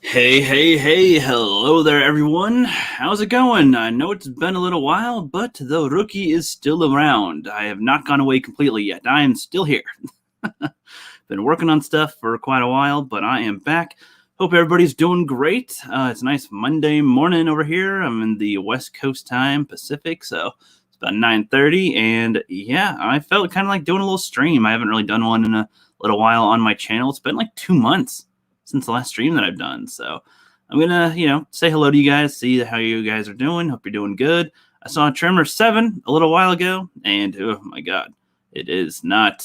Hey, hello there, everyone. How's it going? I know it's been a little while, but the rookie is still around. I have not gone away completely yet. I am still here. Been working on stuff for quite a while, but I am back. Hope everybody's doing great. It's a nice Monday morning over here. I'm in the West Coast time, Pacific, so it's about 9:30, and yeah, I felt kind of like doing a little stream. I haven't really done one in a little while on my channel. It's been like 2 months since the last stream that I've done. So I'm gonna, say hello to you guys, see how you guys are doing. Hope you're doing good. I saw Tremors 7 a little while ago, and oh my god, it is not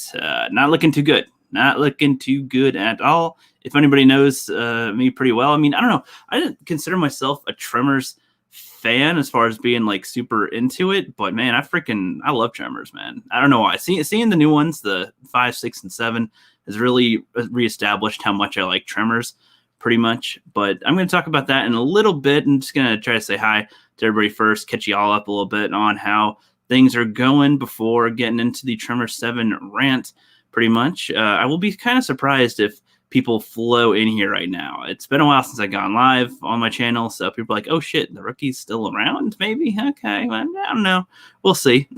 looking too good. Not looking too good at all. If anybody knows me pretty well, I mean, I don't know. I didn't consider myself a Tremors fan as far as being like super into it, but man, I love Tremors, man. I don't know why. Seeing the new ones, the 5, 6, and 7, has really reestablished how much I like Tremors, pretty much. But I'm going to talk about that in a little bit. I'm just going to try to say hi to everybody first, catch you all up a little bit on how things are going before getting into the Tremors 7 rant, pretty much. I will be kind of surprised if people flow in here right now. It's been a while since I've gone live on my channel, so people are like, oh shit, the rookie's still around, maybe? Okay, well, I don't know. We'll see.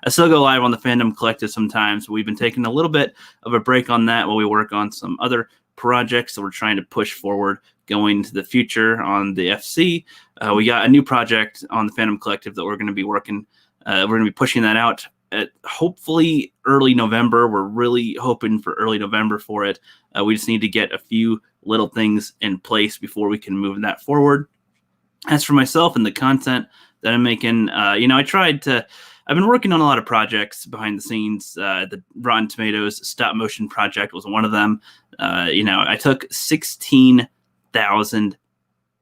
I still go live on the Fandom Collective sometimes. We've been taking a little bit of a break on that while we work on some other projects that we're trying to push forward going into the future on the FC. We got a new project on the Fandom Collective that we're going to be working. We're going to be pushing that out at hopefully early November. We're really hoping for early November for it. We just need to get a few little things in place before we can move that forward. As for myself and the content that I'm making, I've been working on a lot of projects behind the scenes. The Rotten Tomatoes stop motion project was one of them. I took 16,000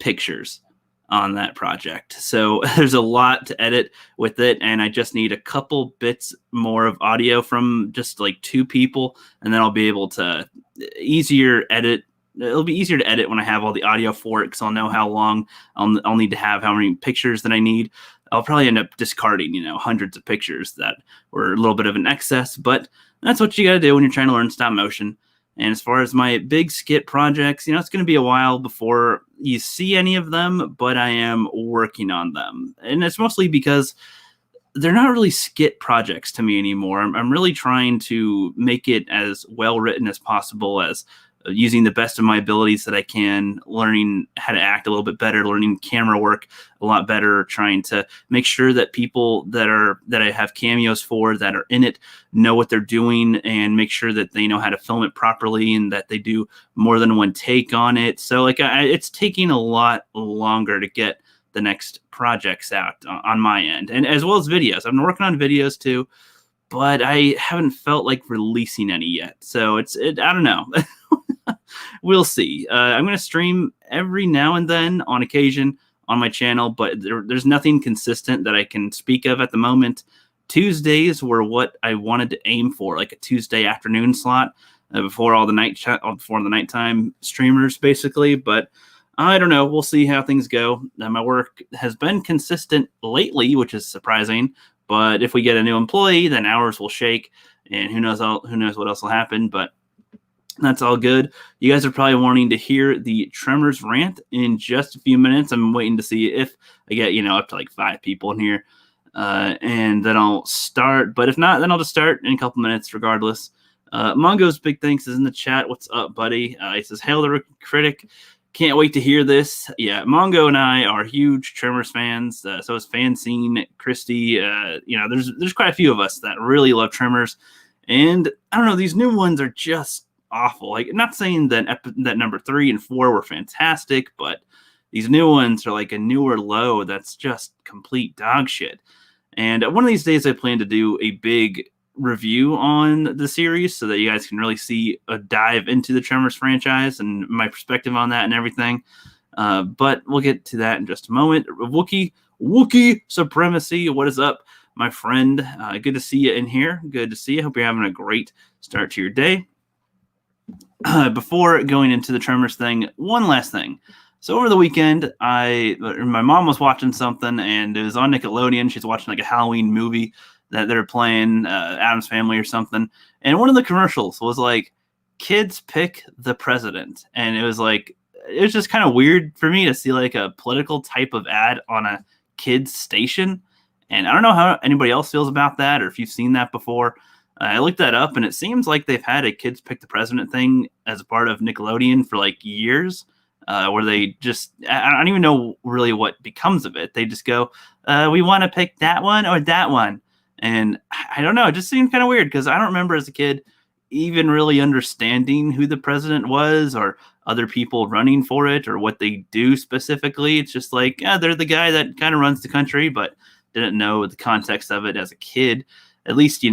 pictures on that project. So there's a lot to edit with it, and I just need a couple bits more of audio from just like 2 people, and then I'll be able to easier edit. It'll be easier to edit when I have all the audio for it, because I'll know how long I'll need to have, how many pictures that I need. I'll probably end up discarding, hundreds of pictures that were a little bit of an excess, but that's what you got to do when you're trying to learn stop motion. And as far as my big skit projects, it's going to be a while before you see any of them, but I am working on them. And it's mostly because they're not really skit projects to me anymore. I'm really trying to make it as well written as possible, as using the best of my abilities that I can, learning how to act a little bit better, learning camera work a lot better, trying to make sure that people that I have cameos for that are in it know what they're doing, and make sure that they know how to film it properly and that they do more than one take on it. So it's taking a lot longer to get the next projects out on my end, and as well as videos. I've been working on videos too, but I haven't felt like releasing any yet. So I don't know. We'll see. I'm going to stream every now and then on occasion on my channel, but there's nothing consistent that I can speak of at the moment. Tuesdays were what I wanted to aim for, like a Tuesday afternoon slot before all the nighttime streamers, basically. But I don't know. We'll see how things go. My work has been consistent lately, which is surprising. But if we get a new employee, then hours will shake, and who knows what else will happen. But that's all good. You guys are probably wanting to hear the Tremors rant in just a few minutes. I'm waiting to see if I get, up to like 5 people in here. And then I'll start. But if not, then I'll just start in a couple minutes regardless. Mongo's big thanks is in the chat. What's up, buddy? He says, hail the critic. Can't wait to hear this. Yeah, Mongo and I are huge Tremors fans. So is Fanscene, Christy. There's quite a few of us that really love Tremors. And I don't know, these new ones are just awful. Like, not saying that number 3 and 4 were fantastic, but these new ones are like a newer low that's just complete dog shit. And one of these days I plan to do a big review on the series so that you guys can really see a dive into the Tremors franchise and my perspective on that and everything. But we'll get to that in just a moment. Wookiee Supremacy, what is up, my friend? Good to see you in here. Good to see you. Hope you're having a great start to your day. Before going into the Tremors thing, one last thing. So over the weekend, my mom was watching something, and it was on Nickelodeon. She's watching like a Halloween movie that they're playing, Addams Family or something. And one of the commercials was like, kids pick the president. And it was like it was just kind of weird for me to see like a political type of ad on a kids station. And I don't know how anybody else feels about that, or if you've seen that before. I looked that up, and it seems like they've had a kids pick the president thing as a part of Nickelodeon for like years, where they just, I don't even know really what becomes of it. They just go, we want to pick that one or that one. And I don't know, it just seemed kind of weird because I don't remember as a kid even really understanding who the president was or other people running for it or what they do specifically. It's just like, yeah, they're the guy that kind of runs the country, but didn't know the context of it as a kid, at least,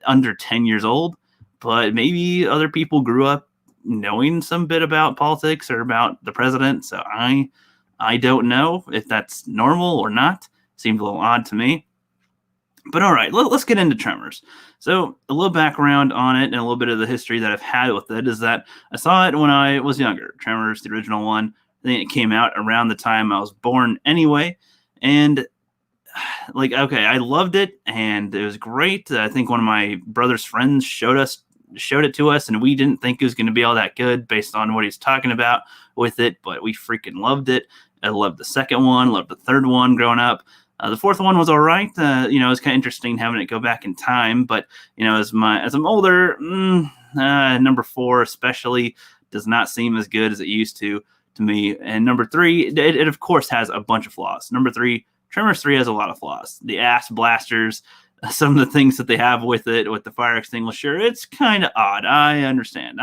under 10 years old. But maybe other people grew up knowing some bit about politics or about the president. So I don't know if that's normal or not. Seems a little odd to me. But all right, let's get into Tremors. So a little background on it and a little bit of the history that I've had with it is that I saw it when I was younger. Tremors, the original one. I think it came out around the time I was born anyway. And okay, I loved it and it was great. I think one of my brother's friends showed it to us, and we didn't think it was going to be all that good based on what he's talking about with it, but we freaking loved it. I loved the second one, loved the third one growing up. The fourth one was all right. It was kind of interesting having it go back in time, but as I'm older, number 4 especially does not seem as good as it used to me. And number 3, it of course has a bunch of flaws. Number 3, Tremors 3 has a lot of flaws. The ass blasters, some of the things that they have with it, with the fire extinguisher, it's kind of odd. I understand.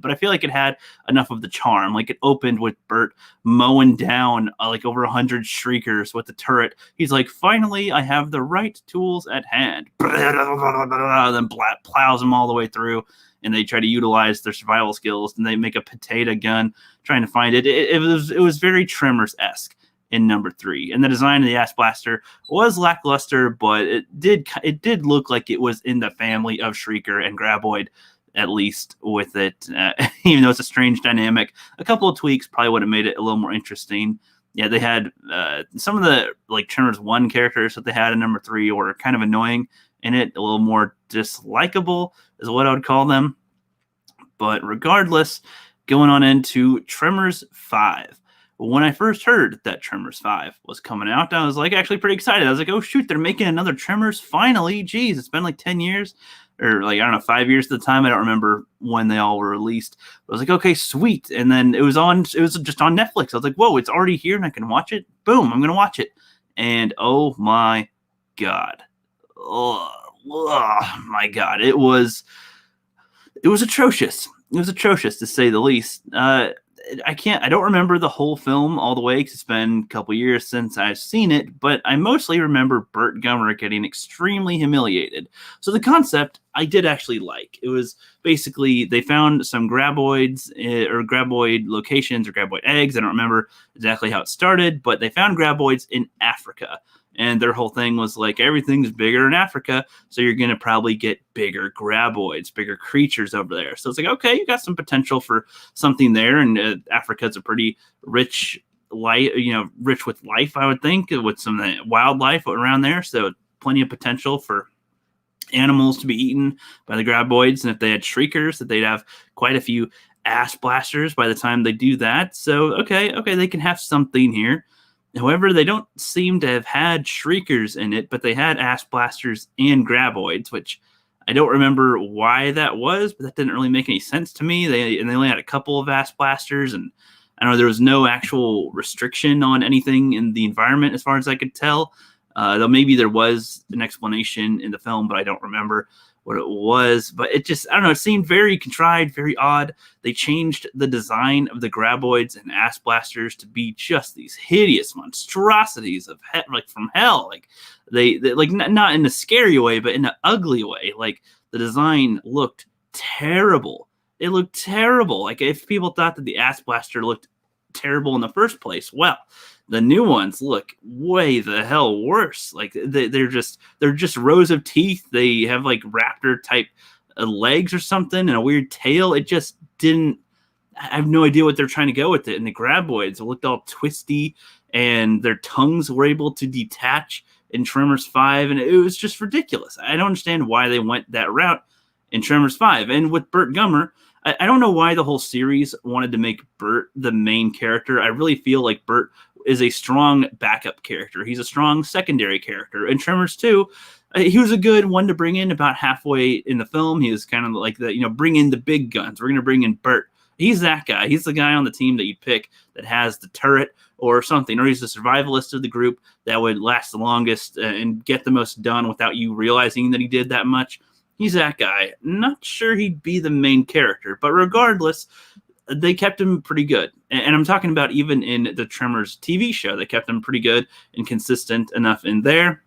But I feel like it had enough of the charm. Like it opened with Bert mowing down like over 100 shriekers with the turret. He's like, finally, I have the right tools at hand. Then plows them all the way through. And they try to utilize their survival skills. And they make a potato gun trying to find it. It was very Tremors-esque in number 3, and the design of the ass blaster was lackluster, but it did look like it was in the family of Shrieker and Graboid, at least with it. Even though it's a strange dynamic, a couple of tweaks probably would have made it a little more interesting. Yeah, they had some of the like Tremors 1 characters that they had in number 3 were kind of annoying in it, a little more dislikable is what I would call them. But regardless, going on into Tremors 5. When I first heard that Tremors 5 was coming out, I was like actually pretty excited. I was like, oh shoot, they're making another Tremors finally. Geez, it's been like 10 years or like, I don't know, 5 years at the time. I don't remember when they all were released. But I was like, okay, sweet. And then it was just on Netflix. I was like, whoa, it's already here and I can watch it. Boom, I'm going to watch it. And oh my God. Oh my God. It was atrocious. It was atrocious to say the least. I don't remember the whole film all the way because it's been a couple years since I've seen it, but I mostly remember Burt Gummer getting extremely humiliated. So the concept I did actually like. It was basically they found some graboids or graboid locations or graboid eggs. I don't remember exactly how it started, but they found graboids in Africa. And their whole thing was like, everything's bigger in Africa, so you're going to probably get bigger graboids, bigger creatures over there. So it's like, okay, you got some potential for something there. And Africa's a pretty rich with life, I would think, with some wildlife around there. So plenty of potential for animals to be eaten by the graboids. And if they had shriekers, that they'd have quite a few ass blasters by the time they do that. So, okay, they can have something here. However, they don't seem to have had shriekers in it, but they had ass blasters and graboids, which I don't remember why that was, but that didn't really make any sense to me. They only had a couple of ass blasters, and I know there was no actual restriction on anything in the environment as far as I could tell. Though maybe there was an explanation in the film, but I don't remember what it was. But it just, I don't know, it seemed very contrived, very odd. They changed the design of the graboids and ass blasters to be just these hideous monstrosities of like from hell. Like they like not in a scary way, but in an ugly way. Like the design looked terrible. It looked terrible. Like if people thought that the ass blaster looked terrible in the first place, well, the new ones look way the hell worse. Like they're just rows of teeth. They have like raptor type legs or something and a weird tail. It just didn't. I have no idea what they're trying to go with it. And the graboids looked all twisty, and their tongues were able to detach in Tremors 5, and it was just ridiculous. I don't understand why they went that route in Tremors 5. And with Burt Gummer, I don't know why the whole series wanted to make Bert the main character. I really feel like Bert is a strong backup character. He's a strong secondary character. In Tremors 2, he was a good one to bring in about halfway in the film. He was kind of like the, bring in the big guns. We're going to bring in Bert. He's that guy. He's the guy on the team that you pick that has the turret or something, or he's the survivalist of the group that would last the longest and get the most done without you realizing that he did that much. He's that guy. Not sure he'd be the main character, but regardless, they kept him pretty good. And I'm talking about even in the Tremors TV show, they kept him pretty good and consistent enough in there.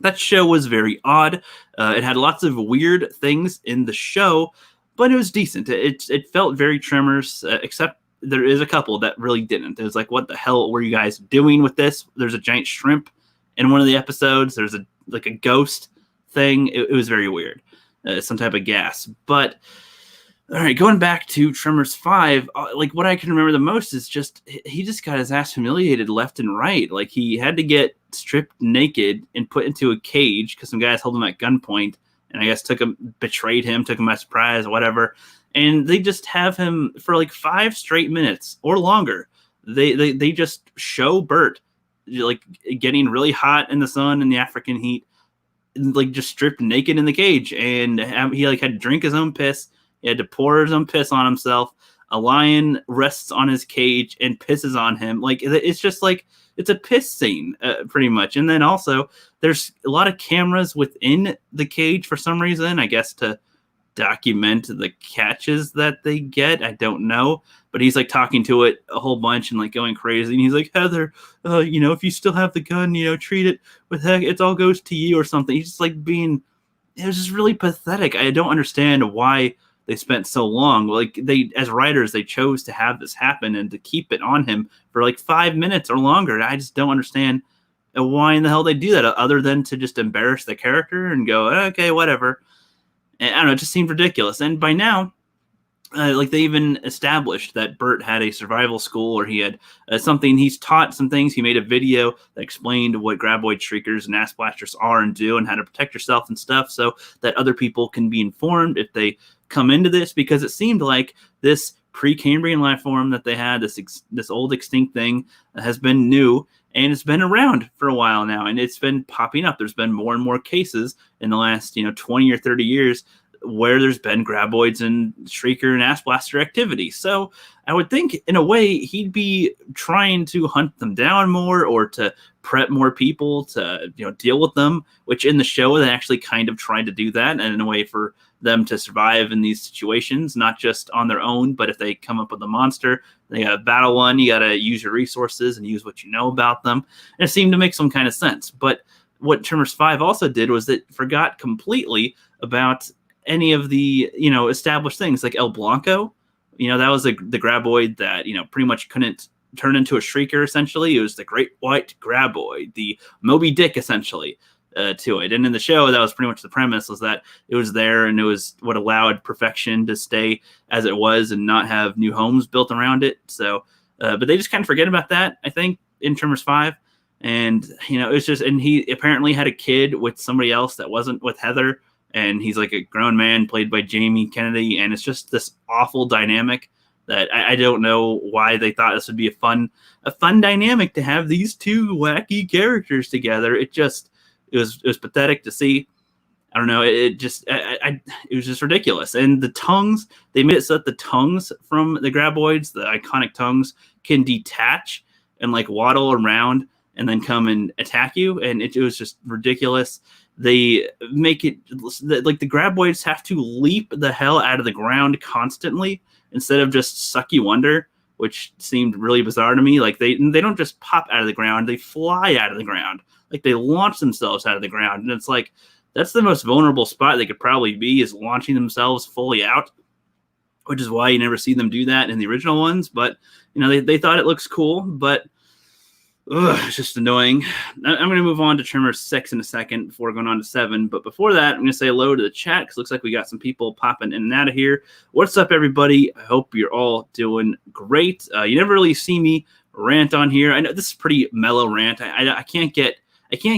That show was very odd. It had lots of weird things in the show, but it was decent. It felt very Tremors, except there is a couple that really didn't. It was like, what the hell were you guys doing with this? There's a giant shrimp in one of the episodes. There's a ghost thing. It was very weird. Some type of gas. But all right, going back to Tremors 5, like what I can remember the most is just he just got his ass humiliated left and right. Like he had to get stripped naked and put into a cage because some guys held him at gunpoint, and I guess betrayed him, took him by surprise, whatever. And they just have him for like 5 straight minutes or longer. They just show Bert like getting really hot in the sun in the African heat, like just stripped naked in the cage, and he like had to drink his own piss. He had to pour his own piss on himself. A lion rests on his cage and pisses on him. Like it's just like it's a piss scene, pretty much. And then also there's a lot of cameras within the cage for some reason. I guess to document the catches that they get. I don't know, but he's like talking to it a whole bunch and like going crazy. And he's like, Heather, if you still have the gun, treat it with heck. It all goes to you or something. He's just like it was just really pathetic. I don't understand why they spent so long. Like as writers, they chose to have this happen and to keep it on him for like 5 minutes or longer. I just don't understand why in the hell they do that other than to just embarrass the character and go, okay, whatever. And I don't know, it just seemed ridiculous. And by now, like they even established that Bert had a survival school, or he had something. He's taught some things. He made a video that explained what graboid shriekers and ass blasters are and do, and how to protect yourself and stuff, so that other people can be informed if they come into this. Because it seemed like this Precambrian life form that they had, this old extinct thing, has been new. And it's been around for a while now, and it's been popping up. There's been more and more cases in the last, 20 or 30 years where there's been graboids and shrieker and ass blaster activity. So I would think, in a way, he'd be trying to hunt them down more, or to prep more people to, deal with them. Which in the show, they actually kind of tried to do that, and in a way for them to survive in these situations, not just on their own, but if they come up with a monster, they got to battle one. You got to use your resources and use what you know about them. And it seemed to make some kind of sense. But what Tremors 5 also did was it forgot completely about any of the, established things like El Blanco. That was the graboid that, pretty much couldn't turn into a shrieker, essentially. It was the Great White Graboid, the Moby Dick, essentially. To it. And in the show, that was pretty much the premise, was that it was there and it was what allowed perfection to stay as it was and not have new homes built around it. So, but they just kind of forget about that, I think, in Tremors 5. And, it's just, and he apparently had a kid with somebody else that wasn't with Heather. And he's like a grown man played by Jamie Kennedy. And it's just this awful dynamic that I don't know why they thought this would be a fun dynamic to have these two wacky characters together. It was pathetic to see. I don't know. It was just ridiculous. And the tongues, they made it so that the tongues from the graboids, the iconic tongues, can detach and like waddle around and then come and attack you. And it was just ridiculous. They make it like the graboids have to leap the hell out of the ground constantly instead of just suck you under, which seemed really bizarre to me. Like they don't just pop out of the ground, they fly out of the ground. Like they launch themselves out of the ground. And it's like, that's the most vulnerable spot they could probably be, is launching themselves fully out, which is why you never see them do that in the original ones. But, they thought it looks cool, but it's just annoying. I'm going to move on to Tremors 6 in a second before going on to 7. But before that, I'm going to say hello to the chat, because it looks like we got some people popping in and out of here. What's up, everybody? I hope you're all doing great. You never really see me rant on here. I know this is pretty mellow rant. I can't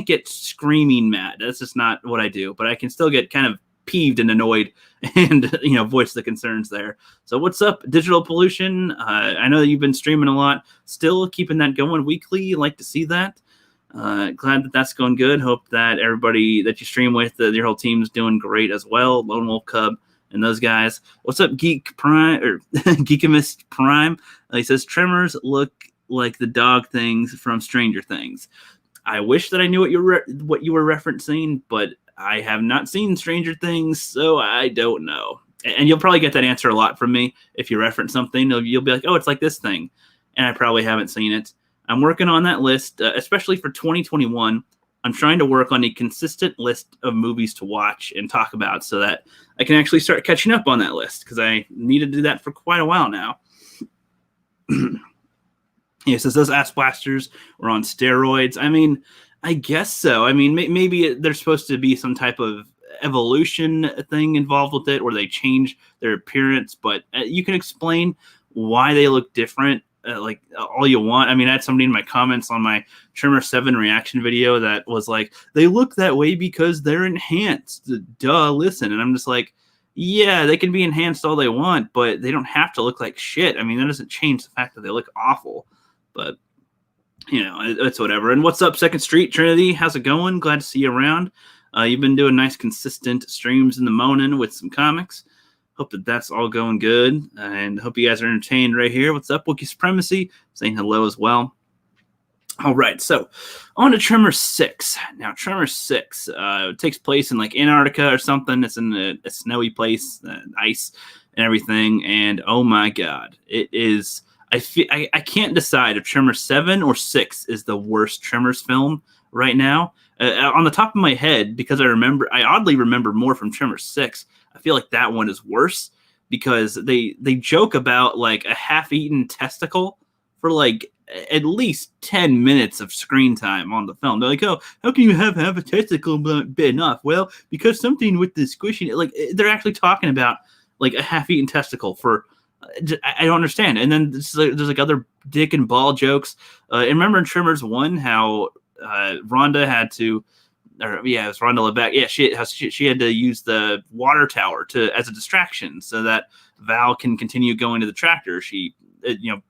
get screaming mad. That's just not what I do. But I can still get kind of peeved and annoyed and voice the concerns there. So what's up, Digital Pollution? I know that you've been streaming a lot, still keeping that going weekly. Like to see that. Glad that that's going good. Hope that everybody that you stream with, your whole team's doing great as well. Lone Wolf Cub and those guys. What's up, Geek Prime or Geekimist Prime? He says Tremors look like the dog things from Stranger Things. I wish that I knew what you were referencing, but I have not seen Stranger Things, so I don't know. And you'll probably get that answer a lot from me if you reference something. You'll be like, oh, it's like this thing, and I probably haven't seen it. I'm working on that list, especially for 2021. I'm trying to work on a consistent list of movies to watch and talk about so that I can actually start catching up on that list, because I need to do that for quite a while now. It says those ass blasters were on steroids. I mean, I guess so. I mean, maybe there's supposed to be some type of evolution thing involved with it, or they change their appearance, but you can explain why they look different. Like all you want. I mean, I had somebody in my comments on my Tremors 7 reaction video that was like, they look that way because they're enhanced. Duh, listen. And I'm just like, yeah, they can be enhanced all they want, but they don't have to look like shit. I mean, that doesn't change the fact that they look awful. But, it's whatever. And what's up, Second Street Trinity? How's it going? Glad to see you around. You've been doing nice, consistent streams in the morning with some comics. Hope that that's all going good, and hope you guys are entertained right here. What's up, Wookiee Supremacy? Saying hello as well. All right, so on to Tremors 6. Now, Tremors 6 takes place in like Antarctica or something. It's in a snowy place, ice and everything. And oh my God, it is. I can't decide if Tremors 7 or 6 is the worst Tremors film right now. On the top of my head, because I oddly remember more from Tremors 6. I feel like that one is worse because they joke about like a half-eaten testicle for like at least 10 minutes of screen time on the film. They're like, oh, how can you have a testicle bit enough? Well, because something with the squishing, like they're actually talking about like a half-eaten testicle for, I don't understand. And then there's like other dick and ball jokes. And remember in Tremors 1 how Rhonda had to, it was Rhonda LeBeck. Yeah, she had to use the water tower as a distraction so that Val can continue going to the tractor. She,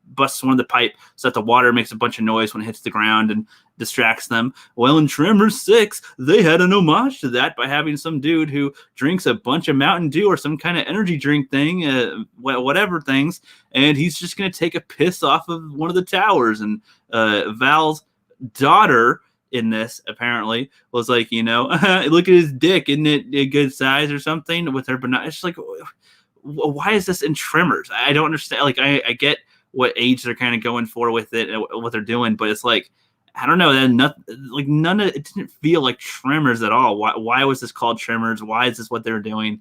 busts one of the pipe so that the water makes a bunch of noise when it hits the ground and distracts them. Well, in Tremors 6, they had an homage to that by having some dude who drinks a bunch of Mountain Dew or some kind of energy drink thing, whatever things, and he's just going to take a piss off of one of the towers. And Val's daughter in this apparently was like, look at his dick, isn't it a good size or something with her? But not, it's like, why is this in Tremors? I don't understand. Like, I get what age they're kind of going for with it and what they're doing, but it's like, I don't know. None of it didn't feel like Tremors at all. Why was this called Tremors? Why is this what they're doing?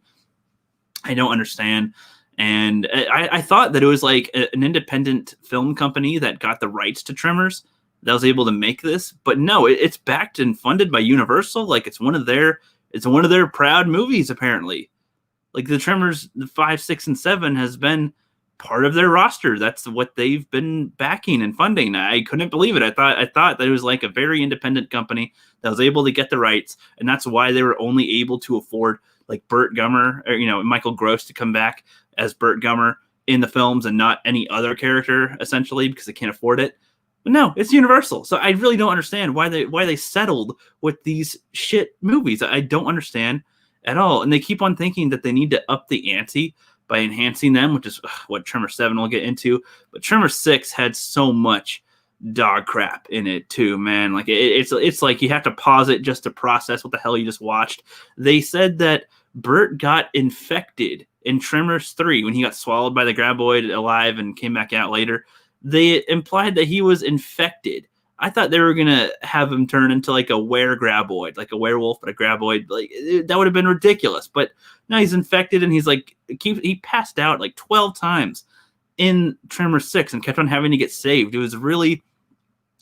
I don't understand. And I thought that it was like an independent film company that got the rights to Tremors that was able to make this, but no, it's backed and funded by Universal. Like it's one of their proud movies apparently. Like the Tremors 5, 6, and 7 has been part of their roster. That's what they've been backing and funding. I couldn't believe it. I thought that it was like a very independent company that was able to get the rights, and that's why they were only able to afford like Burt Gummer or Michael Gross to come back as Burt Gummer in the films and not any other character essentially because they can't afford it. But no, it's Universal. So I really don't understand why they settled with these shit movies. I don't understand at all. And they keep on thinking that they need to up the ante by enhancing them, which is what Tremors 7 will get into. But Tremors 6 had so much dog crap in it too, man. Like it's like you have to pause it just to process what the hell you just watched. They said that Bert got infected in Tremors 3 when he got swallowed by the graboid alive and came back out later. They implied that he was infected. I thought they were going to have him turn into like a were-graboid, like a werewolf, but a graboid. Like that would have been ridiculous. But now he's infected and he's like, he passed out like 12 times in Tremors 6 and kept on having to get saved. It was really,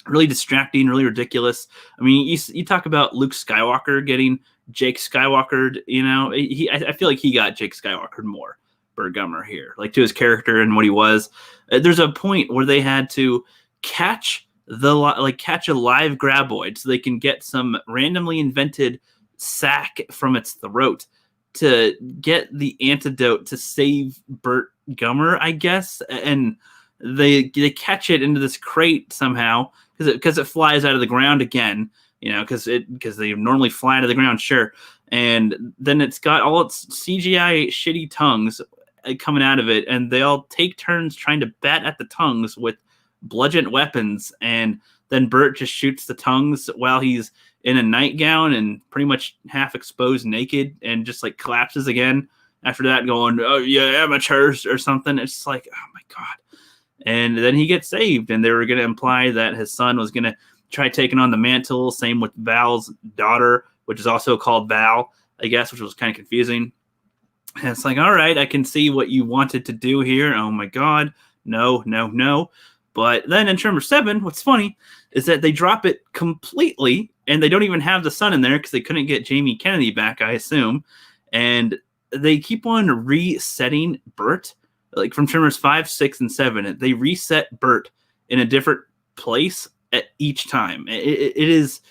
really distracting, really ridiculous. I mean, you talk about Luke Skywalker getting Jake Skywalkered, I feel like he got Jake Skywalkered more. Burt Gummer here, like to his character and what he was. There's a point where they had to catch a live graboid so they can get some randomly invented sack from its throat to get the antidote to save Burt Gummer, I guess, and they catch it into this crate somehow because it flies out of the ground again, because they normally fly out of the ground, sure, and then it's got all its CGI shitty tongues coming out of it, and they all take turns trying to bat at the tongues with bludgeon weapons, and then Burt just shoots the tongues while he's in a nightgown and pretty much half exposed naked, and just like collapses again after that, going, "Oh yeah, amateurs," or something. It's just like, oh my god. And then he gets saved, and they were going to imply that his son was going to try taking on the mantle. Same with Val's daughter, which is also called Val, I guess, which was kind of confusing. And it's like, all right, I can see what you wanted to do here. Oh my god, no. But then in Tremors 7, what's funny is that they drop it completely, and they don't even have the son in there because they couldn't get Jamie Kennedy back, I assume. And they keep on resetting Burt. Like from Tremors 5, 6, and 7, they reset Burt in a different place at each time. It is,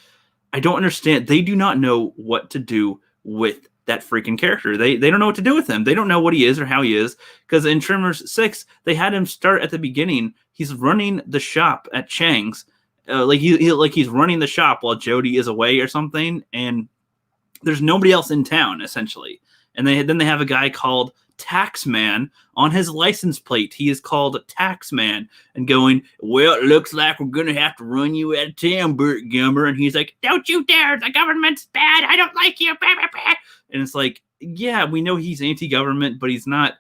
I don't understand. They do not know what to do with that freaking character. They don't know what to do with him. They don't know what he is or how he is. Because in Tremors 6, they had him start at the beginning. He's running the shop at Chang's. He's running the shop while Jody is away or something. And there's nobody else in town, essentially. And then they have a guy called Taxman on his license plate. He is called Taxman, and going, "Well, it looks like we're going to have to run you out of town, Burt Gummer." And he's like, "Don't you dare. The government's bad. I don't like you." And it's like, yeah, we know he's anti-government, but he's not.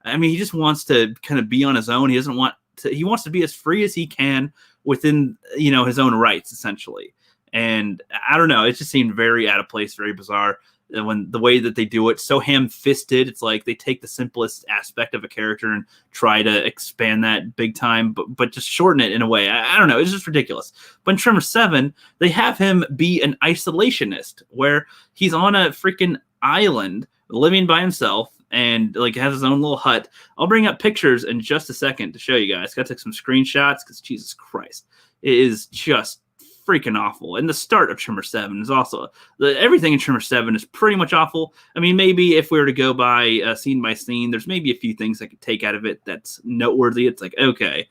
I mean, he just wants to kind of be on his own. He doesn't want to. He wants to be as free as he can within, his own rights, essentially. And I don't know. It just seemed very out of place, very bizarre. When the way that they do it, so ham-fisted, it's like they take the simplest aspect of a character and try to expand that big time, but just shorten it in a way. I don't know. It's just ridiculous. But in Tremors 7, they have him be an isolationist, where he's on a freaking island living by himself and like has his own little hut. I'll bring up pictures in just a second to show you guys. Got to take some screenshots because Jesus Christ, it is just freaking awful. And the start of Tremor 7 is also everything in Tremor 7 is pretty much awful. I mean, maybe if we were to go by scene by scene, there's maybe a few things I could take out of it that's noteworthy. It's like, okay.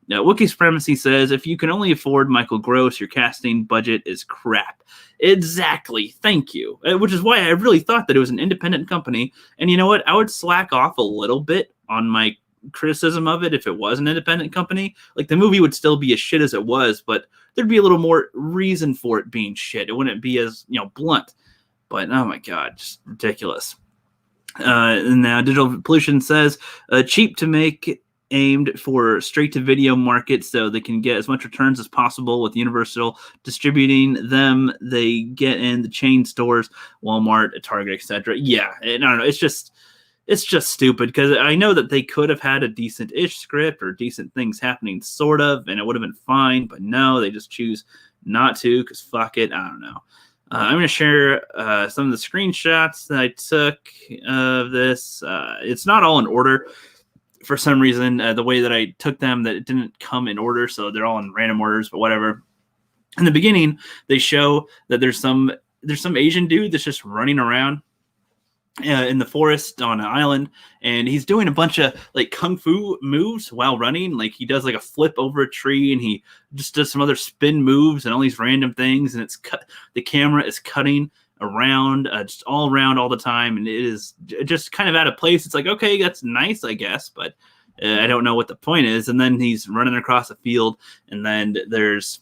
Now, Wookiee Supremacy says, if you can only afford Michael Gross, your casting budget is crap. Exactly. Thank you. Which is why I really thought that it was an independent company. And you know what? I would slack off a little bit on my criticism of it if it was an independent company. Like, the movie would still be as shit as it was, but there'd be a little more reason for it being shit. It wouldn't be as, blunt. But oh my god, just ridiculous. And now Digital Pollution says, cheap to make, aimed for straight to video markets so they can get as much returns as possible. With Universal distributing them, they get in the chain stores, Walmart, Target, etc. Yeah, I don't know. It's just stupid, because I know that they could have had a decent-ish script or decent things happening, sort of, and it would have been fine, but no, they just choose not to, because fuck it, I don't know. I'm going to share some of the screenshots that I took of this. It's not all in order. For some reason, the way that I took them, that it didn't come in order, so they're all in random orders, but whatever. In the beginning, they show that there's some Asian dude that's just running around in the forest on an island, and he's doing a bunch of like kung fu moves while running. Like, he does like a flip over a tree, and he just does some other spin moves and all these random things, and the camera is cutting around just all around all the time, and it is just kind of out of place. It's like, okay, that's nice, I guess, but I don't know what the point is. And then he's running across a field, and then there's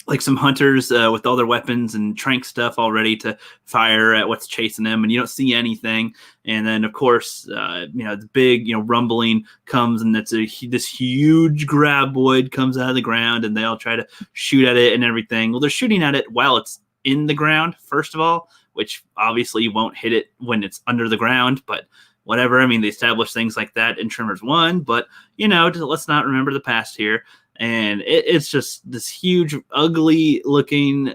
like some hunters with all their weapons and trank stuff all ready to fire at what's chasing them, and you don't see anything. And then, of course, the big, rumbling comes, and that's this huge graboid comes out of the ground, and they all try to shoot at it and everything. Well, they're shooting at it while it's in the ground, first of all, which obviously you won't hit it when it's under the ground, but whatever. I mean, they established things like that in Tremors 1, but, let's not remember the past here. And it's just this huge, ugly-looking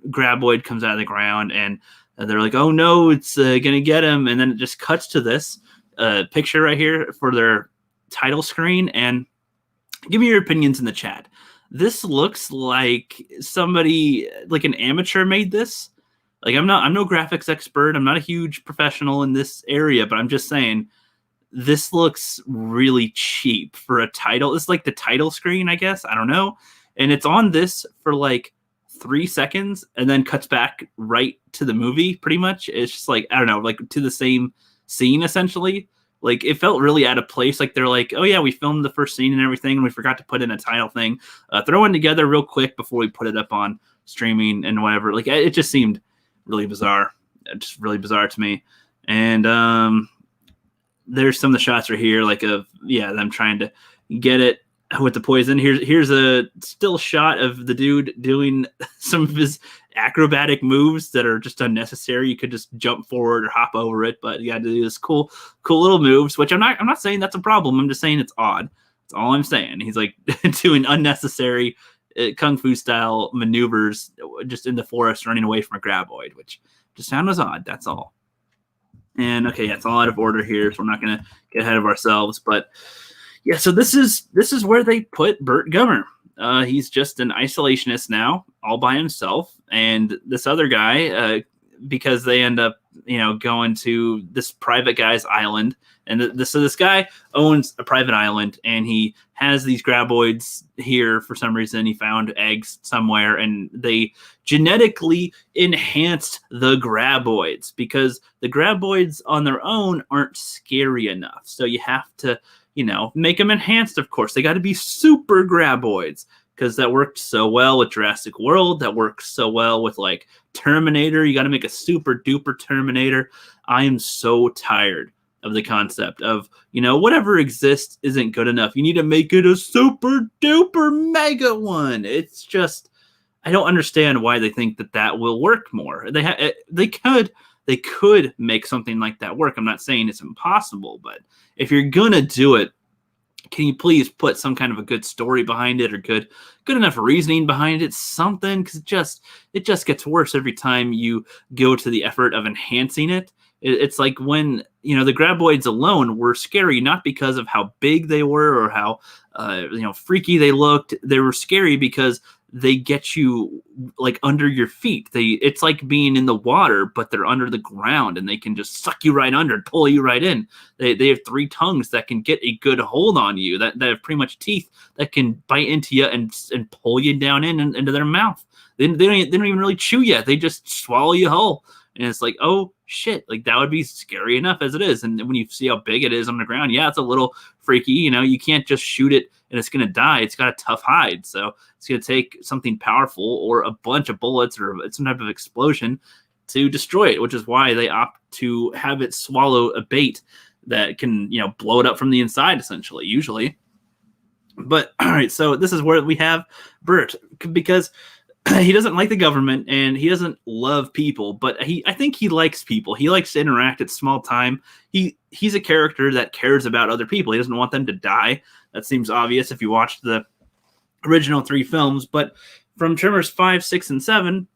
graboid comes out of the ground, and they're like, oh, no, it's going to get him. And then it just cuts to this picture right here for their title screen. And give me your opinions in the chat. This looks like somebody, like an amateur made this. Like I'm no graphics expert. I'm not a huge professional in this area, but I'm just saying this looks really cheap for a title. It's like the title screen, I guess. I don't know. And it's on this for like 3 seconds and then cuts back right to the movie, pretty much. It's just like, I don't know, like to the same scene essentially. Like it felt really out of place. Like they're like, oh yeah, we filmed the first scene and everything, and we forgot to put in a title thing. Throw it together real quick before we put it up on streaming and whatever. Like it just seemed really bizarre. Just really bizarre to me. And there's some of the shots right here, like of them trying to get it with the poison. Here's a still shot of the dude doing some of his acrobatic moves that are just unnecessary. You could just jump forward or hop over it, but you got to do this cool little moves. Which I'm not saying that's a problem. I'm just saying it's odd. That's all I'm saying. He's like doing unnecessary kung fu style maneuvers just in the forest, running away from a graboid, which just sounds odd. That's all. And okay, it's all out of order here, so we're not going to get ahead of ourselves. But yeah, so this is where they put Burt Gummer. He's just an isolationist now, all by himself. And this other guy, because they end up, going to this private guy's island. And so this guy owns a private island, and he has these graboids here for some reason. He found eggs somewhere, and they genetically enhanced the graboids because the graboids on their own aren't scary enough. So you have to, make them enhanced, of course. They got to be super graboids because that worked so well with Jurassic World. That works so well with like Terminator. You got to make a super duper Terminator. I am so tired of the concept of, whatever exists isn't good enough. You need to make it a super duper mega one. It's just, I don't understand why they think that will work more. They could make something like that work. I'm not saying it's impossible, but if you're gonna do it, can you please put some kind of a good story behind it or good enough reasoning behind it, something? Because it just gets worse every time you go to the effort of enhancing it. It's like when, the graboids alone were scary, not because of how big they were or how, freaky they looked. They were scary because they get you like under your feet. It's like being in the water, but they're under the ground and they can just suck you right under, pull you right in. They have 3 tongues that can get a good hold on you, that have pretty much teeth that can bite into you and pull you down into their mouth. They don't even really chew you. They just swallow you whole. And it's like, oh shit, like that would be scary enough as it is. And when you see how big it is on the ground, yeah, it's a little freaky. You can't just shoot it and it's going to die. It's got a tough hide. So it's going to take something powerful or a bunch of bullets or some type of explosion to destroy it, which is why they opt to have it swallow a bait that can, blow it up from the inside, essentially, usually. But all right, so this is where we have Burt, because he doesn't like the government and he doesn't love people, but I think he likes people. He likes to interact at small time. He's a character that cares about other people. He doesn't want them to die. That seems obvious if you watched the original 3 films, but from Tremors 5, 6, and 7,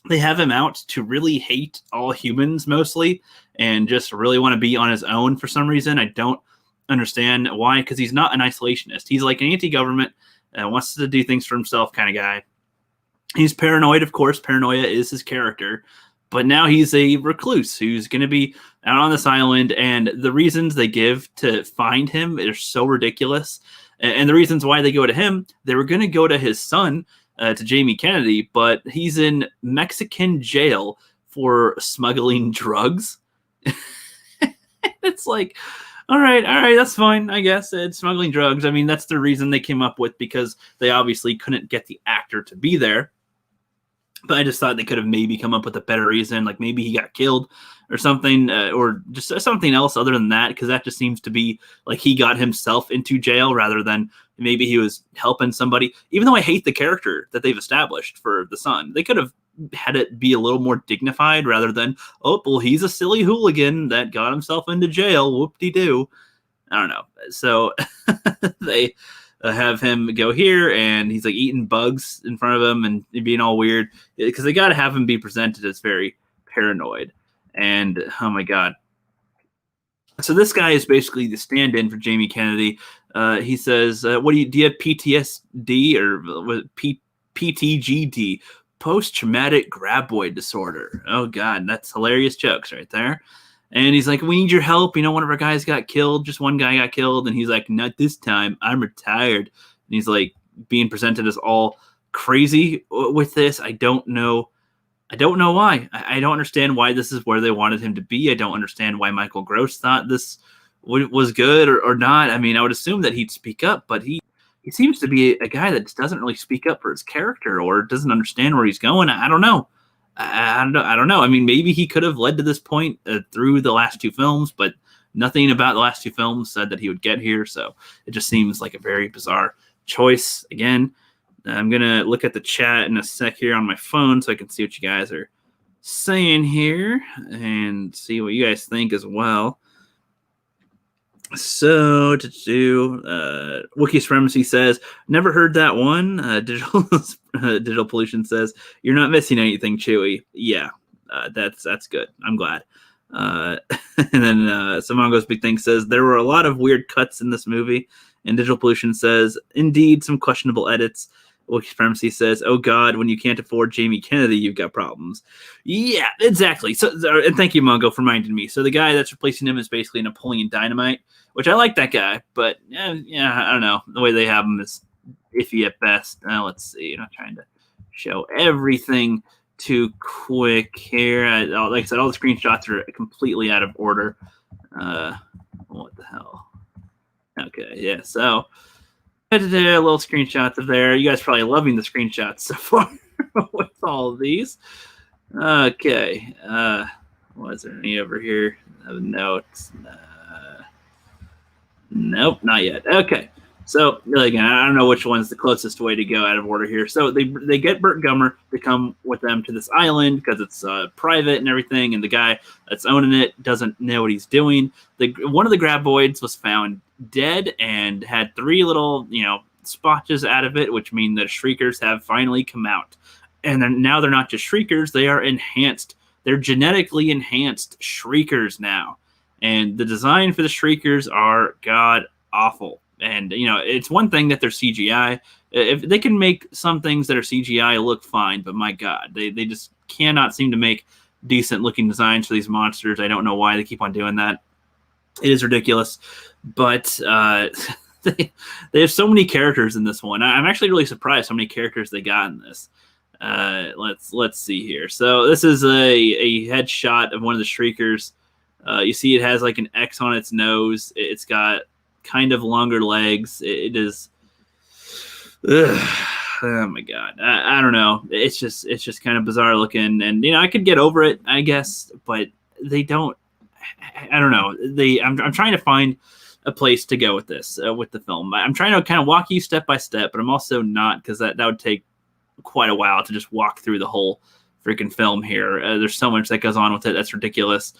they have him out to really hate all humans mostly and just really want to be on his own for some reason. I don't understand why, because he's not an isolationist. He's like an anti-government, wants to do things for himself kind of guy. He's paranoid, of course. Paranoia is his character. But now he's a recluse who's going to be out on this island. And the reasons they give to find him are so ridiculous. And the reasons why they go to him, they were going to go to his son, to Jamie Kennedy, but he's in Mexican jail for smuggling drugs. It's like, all right, that's fine, I guess. It's smuggling drugs. I mean, that's the reason they came up with, because they obviously couldn't get the actor to be there. But I just thought they could have maybe come up with a better reason, like maybe he got killed or something, or just something else other than that, because that just seems to be like he got himself into jail rather than maybe he was helping somebody. Even though I hate the character that they've established for the son, they could have had it be a little more dignified rather than, oh, well, he's a silly hooligan that got himself into jail. Whoop-de-doo. I don't know. So they have him go here, and he's like eating bugs in front of him and being all weird, because they got to have him be presented as very paranoid. And oh my god, so this guy is basically the stand-in for Jamie Kennedy. He says, "What do you have PTSD or PTGD? post-traumatic graboid disorder. Oh God, that's hilarious jokes right there. And he's like, we need your help. One of our guys got killed. Just one guy got killed. And he's like, not this time. I'm retired. And he's like being presented as all crazy with this. I don't know why. I don't understand why this is where they wanted him to be. I don't understand why Michael Gross thought this was good or not. I would assume that he'd speak up, but he seems to be a guy that just doesn't really speak up for his character or doesn't understand where he's going. I don't know. I don't know. Maybe he could have led to this point through the last two films, but nothing about the last two films said that he would get here. So it just seems like a very bizarre choice. Again, I'm going to look at the chat in a sec here on my phone so I can see what you guys are saying here and see what you guys think as well. So to do Wiki Supremacy says, never heard that one. Digital Pollution says, you're not missing anything, Chewy. Yeah, that's good. I'm glad. And then Simongo's Big Thing says, there were a lot of weird cuts in this movie. And Digital Pollution says, indeed, some questionable edits. Wiki Supremacy says, oh God, when you can't afford Jamie Kennedy, you've got problems. Yeah, exactly. So, and thank you, Mongo, for reminding me. So the guy that's replacing him is basically Napoleon Dynamite, which I like that guy, but yeah, I don't know. The way they have him is iffy at best. Let's see. I'm not trying to show everything too quick here. Like I said, all the screenshots are completely out of order. What the hell? Okay, yeah, so a little screenshots of there. You guys are probably loving the screenshots so far with all of these. Okay. Was there any over here? Notes. Nope, not yet. Okay. So, really, again, I don't know which one's the closest way to go out of order here. So they get Burt Gummer to come with them to this island because it's private and everything, and the guy that's owning it doesn't know what he's doing. One of the graboids was found dead and had 3 little, spotches out of it, which mean that shriekers have finally come out. And now they're not just shriekers, they are enhanced. They're genetically enhanced shriekers now. And the design for the shriekers are god awful. And, it's one thing that they're CGI. If they can make some things that are CGI look fine, but my God, they just cannot seem to make decent looking designs for these monsters. I don't know why they keep on doing that. It is ridiculous. But they have so many characters in this one. I'm actually really surprised how many characters they got in this. Let's see here. So this is a headshot of one of the shriekers. You see it has like an X on its nose. It's got kind of longer legs. It is. Oh my God. I don't know. It's just kind of bizarre looking, and I could get over it, I guess, but they don't. I don't know. I'm trying to find a place to go with this, with the film. I'm trying to kind of walk you step by step, but I'm also not, because that would take quite a while to just walk through the whole freaking film here. There's so much that goes on with it. That's ridiculous.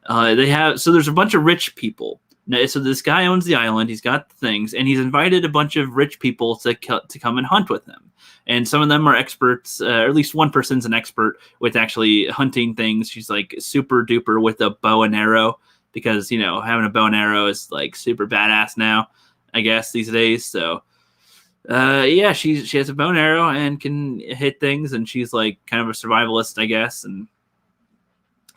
So there's a bunch of rich people. So this guy owns the island. He's got things, and he's invited a bunch of rich people to come and hunt with him. And some of them are experts, or at least one person's an expert with actually hunting things. She's like super duper with a bow and arrow, because, having a bow and arrow is like super badass now, I guess, these days. So, yeah, she has a bow and arrow and can hit things, and she's like kind of a survivalist, I guess. And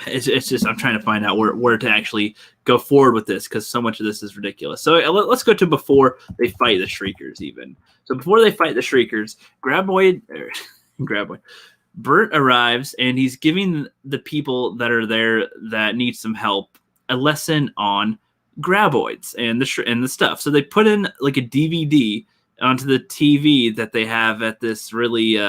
it's just, I'm trying to find out where to actually go forward with this, because so much of this is ridiculous. So let's go to before they fight the Shriekers even. So before they fight the Shriekers, Graboid, Bert arrives, and he's giving the people that are there that need some help a lesson on graboids and the stuff. So they put in like a DVD onto the TV that they have at this really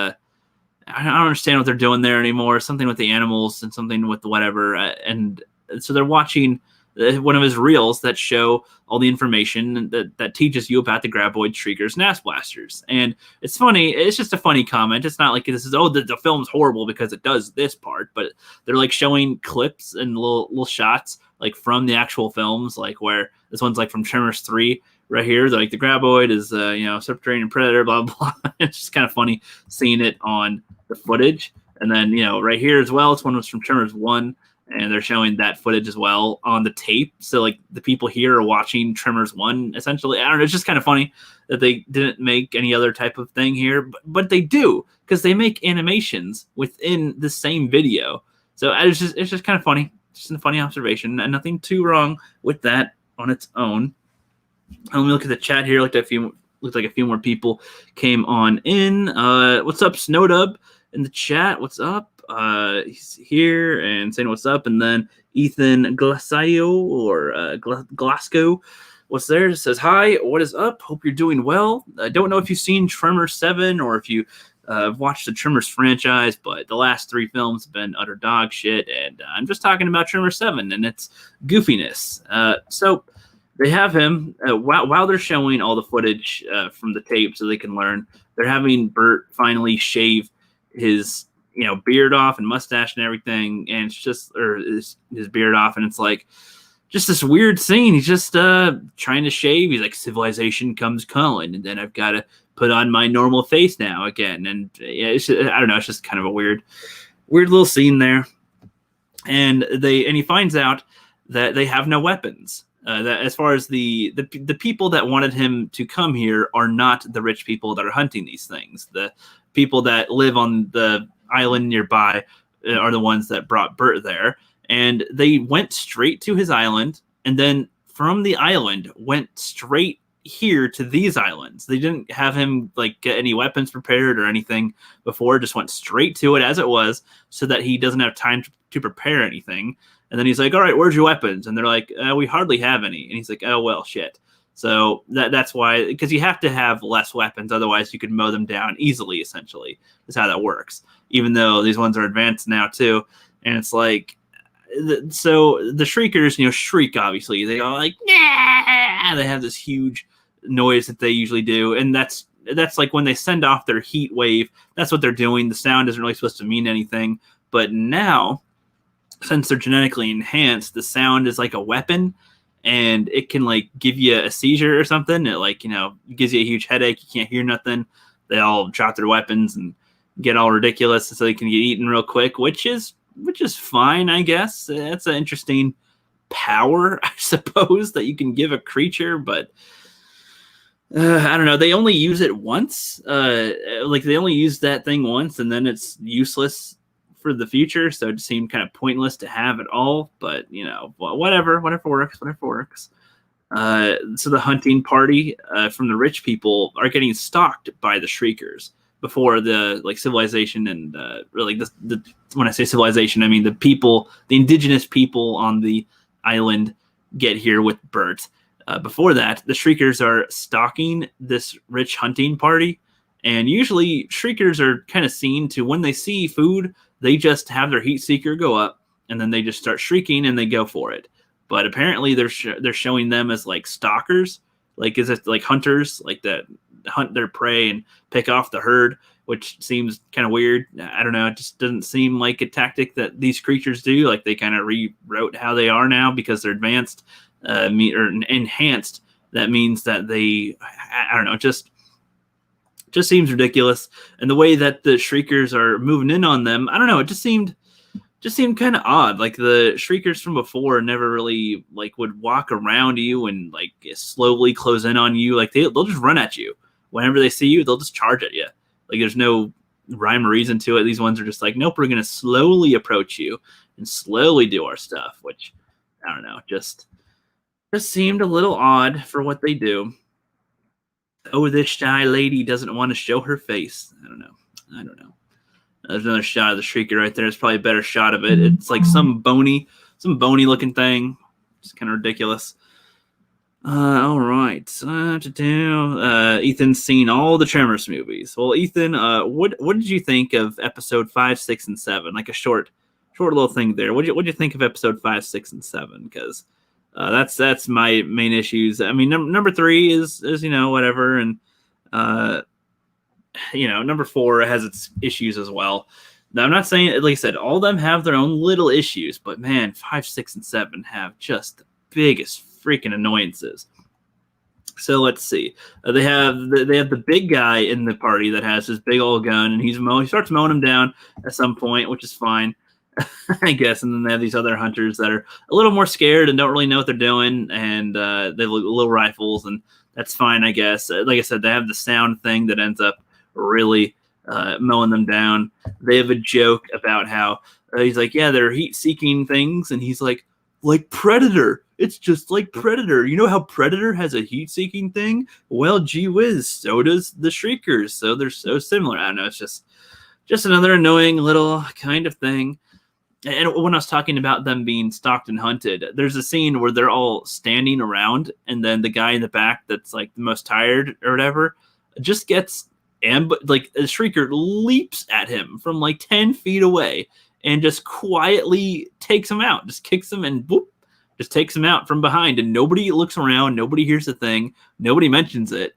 I don't understand what they're doing there anymore. Something with the animals and something with whatever. And so they're watching one of his reels that show all the information that teaches you about the graboid, shriekers, and ass blasters. And it's funny. It's just a funny comment. It's not like this is, the film's horrible because it does this part, but they're like showing clips and little shots like from the actual films, like where this one's like from Tremors 3 right here. Like the graboid is, subterranean predator, blah, blah. It's just kind of funny seeing it on the footage. And then, right here as well, it's one was from Tremors 1. and they're showing that footage as well on the tape. So like the people here are watching Tremors 1 essentially. I don't know, it's just kind of funny that they didn't make any other type of thing here, but they do, because they make animations within the same video. So it's just kind of funny. Just a funny observation, and nothing too wrong with that on its own. Let me look at the chat here. Looked like a few more people came on in. What's up, Snowdub in the chat? What's up? He's here and saying what's up. And then Ethan Glasgow, what's there? Says hi. What is up? Hope you're doing well. I don't know if you've seen Tremors 7 or if you watched the Tremors franchise, but the last 3 films have been utter dog shit. And I'm just talking about Tremors 7 and its goofiness. So they have him while they're showing all the footage from the tape so they can learn. They're having Bert finally shave his beard off and mustache and everything, and it's just his beard off, and it's like just this weird scene. He's just trying to shave. He's like, civilization comes calling, and then I've got to put on my normal face now again. And I don't know, it's just kind of a weird little scene there. And he finds out that they have no weapons. That as far as the people that wanted him to come here are not the rich people that are hunting these things. The people that live on the island nearby are the ones that brought Bert there. And they went straight to his island, and then from the island went straight here to these islands. They didn't have him like get any weapons prepared or anything before, just went straight to it as it was, so that he doesn't have time to prepare anything. And then he's like, all right, where's your weapons? And they're like, we hardly have any. And he's like, oh, well, shit. So that's why, because you have to have less weapons. Otherwise, you could mow them down easily, essentially, is how that works. Even though these ones are advanced now, too. And it's like, so the Shriekers, shriek, obviously. They go like, yeah! They have this huge noise that they usually do. And that's like when they send off their heat wave, that's what they're doing. The sound isn't really supposed to mean anything. But now, since they're genetically enhanced, the sound is like a weapon, and it can like give you a seizure or something. It like, gives you a huge headache. You can't hear nothing. They all drop their weapons and get all ridiculous so they can get eaten real quick, which is fine, I guess. It's an interesting power, I suppose, that you can give a creature, but I don't know. They only use it once. Like they only use that thing once, and then it's useless for the future, so it seemed kind of pointless to have it all. But whatever works. So the hunting party from the rich people are getting stalked by the Shriekers before the civilization and really the when I say civilization, I mean the indigenous people on the island get here with Bert. Before that, the Shriekers are stalking this rich hunting party, and usually Shriekers are kind of seen to, when they see food, they just have their heat seeker go up, and then they just start shrieking and they go for it. But apparently they're showing them as like stalkers, like is it like hunters, like that hunt their prey and pick off the herd, which seems kind of weird. I don't know. It just doesn't seem like a tactic that these creatures do. Like they kind of rewrote how they are now because they're advanced, or enhanced. That means that they, I don't know, just seems ridiculous. And the way that the Shriekers are moving in on them, I don't know, it just seemed kind of odd. Like the Shriekers from before never really like would walk around you and like slowly close in on you. Like they'll just run at you whenever they see you. They'll just charge at you. Like there's no rhyme or reason to it. These ones are just like, nope, we're gonna slowly approach you and slowly do our stuff. Which I don't know, just seemed a little odd for what they do. Oh, this shy lady doesn't want to show her face. I don't know. There's another shot of the Shrieker right there. It's probably a better shot of it. It's like some bony looking thing. It's kind of ridiculous. All right. Ethan's seen all the Tremors movies. Well, Ethan, what did you think of episode 5, 6, and 7? Like a short little thing there. What did you think of episode 5, 6, and 7? Because that's my main issues. I mean, number 3 is whatever, and number 4 has its issues as well. Now, I'm not saying, like I said, all of them have their own little issues, but man, 5, 6, and 7 have just the biggest freaking annoyances. So let's see. They have the big guy in the party that has his big old gun, and he starts mowing him down at some point, which is fine. I guess. And then they have these other hunters that are a little more scared and don't really know what they're doing, and they have little rifles, and that's fine, I guess. Like I said, they have the sound thing that ends up really mowing them down. They have a joke about how he's like, yeah, they're heat-seeking things, and he's like Predator. It's just like Predator. You know how Predator has a heat-seeking thing? Well, gee whiz, so does the Shriekers. So they're so similar. I don't know. It's just another annoying little kind of thing. And when I was talking about them being stalked and hunted, there's a scene where they're all standing around, and then the guy in the back that's like the most tired or whatever just gets like a Shrieker leaps at him from like 10 feet away and just quietly takes him out, just kicks him and boop, just takes him out from behind, and nobody looks around, nobody hears a thing, nobody mentions it.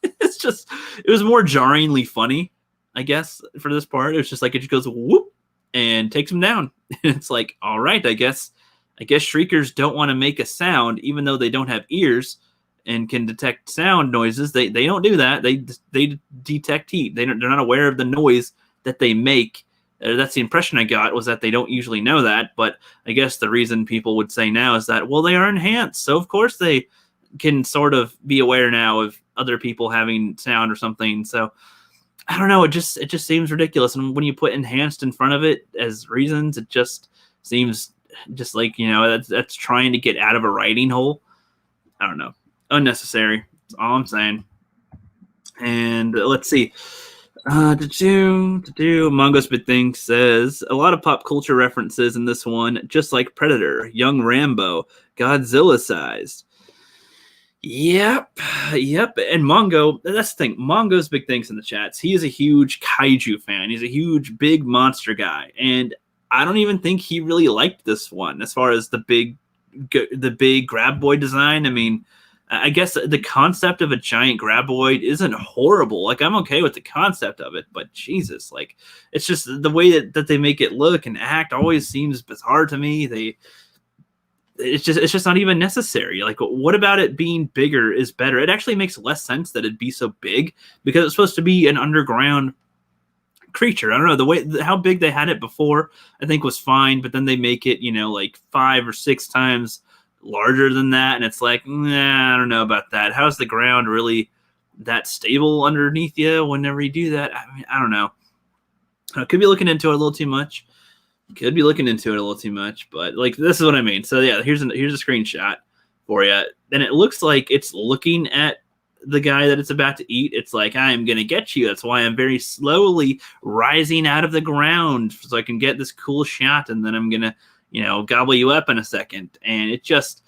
It was more jarringly funny, I guess, for this part. It was just like it just goes whoop and takes him down. And it's like, all right, I guess Shriekers don't want to make a sound, even though they don't have ears and can detect sound noises. They don't do that. They detect heat. They're not aware of the noise that they make. That's the impression I got, was that they don't usually know that. But I guess the reason people would say now is that, well, they are enhanced, so of course they can sort of be aware now of other people having sound or something. So I don't know. It just seems ridiculous. And when you put enhanced in front of it as reasons, it just seems just like, that's trying to get out of a writing hole. I don't know. Unnecessary. That's all I'm saying. And let's see. Mongo's Big Thing says a lot of pop culture references in this one, just like Predator, Young Rambo, Godzilla sized. Yep. And Mongo, that's the thing. Mongo's Big Things in the chats. He is a huge kaiju fan. He's a huge big monster guy, and I don't even think he really liked this one as far as the big graboid design. I mean, I guess the concept of a giant graboid isn't horrible. Like, I'm okay with the concept of it, but Jesus, like, it's just the way that they make it look and act always seems bizarre to me. It's just not even necessary. Like, what about it being bigger is better? It actually makes less sense that it'd be so big, because it's supposed to be an underground creature. I don't know, the way how big they had it before, I think, was fine, but then they make it, like 5 or 6 times larger than that, and it's like, nah, I don't know about that. How's the ground really that stable underneath you whenever you do that? I mean, I don't know. I could be looking into it a little too much. But like, this is what I mean. So yeah, here's a screenshot for you. And it looks like it's looking at the guy that it's about to eat. It's like, I am going to get you. That's why I'm very slowly rising out of the ground so I can get this cool shot. And then I'm going to, gobble you up in a second. And it just,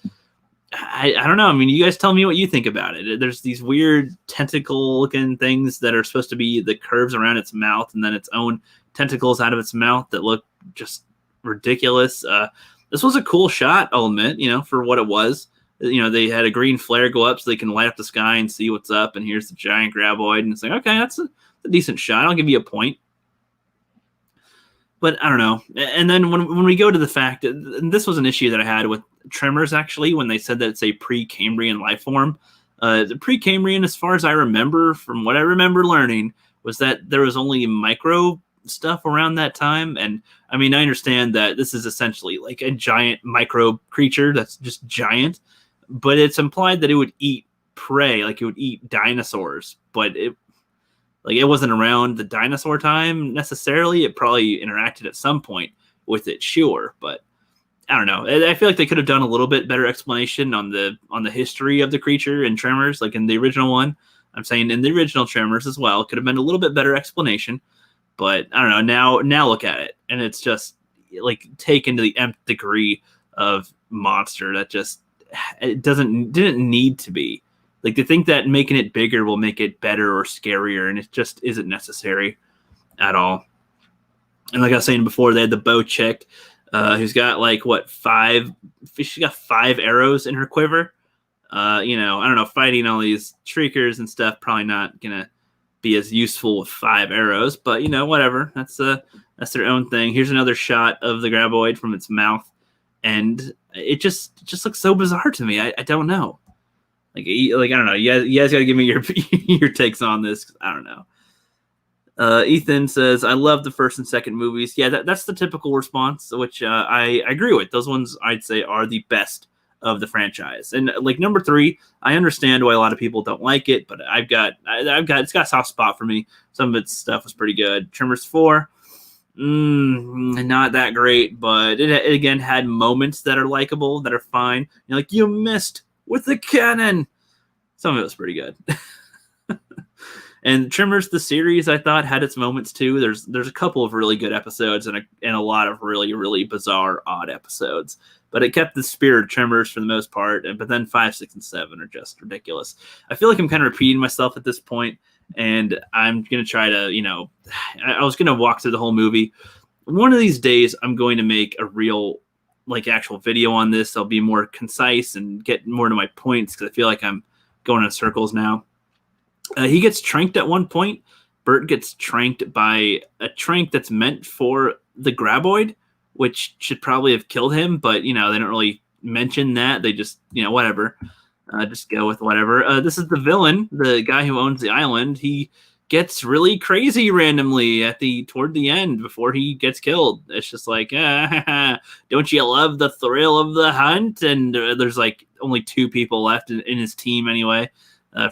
I don't know. I mean, you guys tell me what you think about it. There's these weird tentacle looking things that are supposed to be the curves around its mouth, and then its own tentacles out of its mouth that look just ridiculous. This was a cool shot, I'll admit, for what it was. They had a green flare go up so they can light up the sky and see what's up, and here's the giant graboid, and it's like, okay, that's a decent shot. I'll give you a point. But I don't know. And then when we go to the fact, and this was an issue that I had with Tremors, actually, when they said that it's a pre-Cambrian life form. The pre-Cambrian, as far as I remember, from what I remember learning, was that there was only micro stuff around that time. And I mean, I understand that this is essentially like a giant micro creature that's just giant, but it's implied that it would eat prey, like it would eat dinosaurs, but it wasn't around the dinosaur time necessarily. It probably interacted at some point with it, sure, but I don't know. I feel like they could have done a little bit better explanation on the history of the creature in Tremors, like in the original one. I'm saying in the original Tremors as well, could have been a little bit better explanation. But I don't know. Now look at it, and it's just like taken to the nth degree of monster that just didn't need to be. Like, to think that making it bigger will make it better or scarier, and it just isn't necessary at all. And like I was saying before, they had the bow chick, who's got like she got 5 arrows in her quiver. I don't know, fighting all these shriekers and stuff, probably not gonna be as useful with 5 arrows, but whatever. That's their own thing. Here's another shot of the graboid from its mouth, and it just looks so bizarre to me. I don't know. Like I don't know. You guys got to give me your your takes on this. I don't know. Ethan says, I love the first and second movies. Yeah, that's the typical response, which I agree with. Those ones I'd say are the best of the franchise. And like number 3, I understand why a lot of people don't like it, but it's got a soft spot for me. Some of its stuff was pretty good. Tremors 4, not that great, but it again had moments that are likable, that are fine. You're like, you missed with the cannon. Some of it was pretty good. And Tremors, the series, I thought had its moments too. There's a couple of really good episodes and a lot of really, really bizarre, odd episodes. But it kept the spirit of Tremors for the most part. But then 5, 6, and 7 are just ridiculous. I feel like I'm kind of repeating myself at this point, and I'm gonna try to, I was gonna walk through the whole movie. One of these days, I'm going to make a real, like, actual video on this. I'll be more concise and get more to my points because I feel like I'm going in circles now. He gets tranked at one point. Bert gets tranked by a trank that's meant for the graboid, which should probably have killed him, but, they don't really mention that. They just, whatever. Just go with whatever. This is the villain, the guy who owns the island. He gets really crazy randomly toward the end before he gets killed. It's just like, don't you love the thrill of the hunt? And there's like only 2 people left in his team anyway.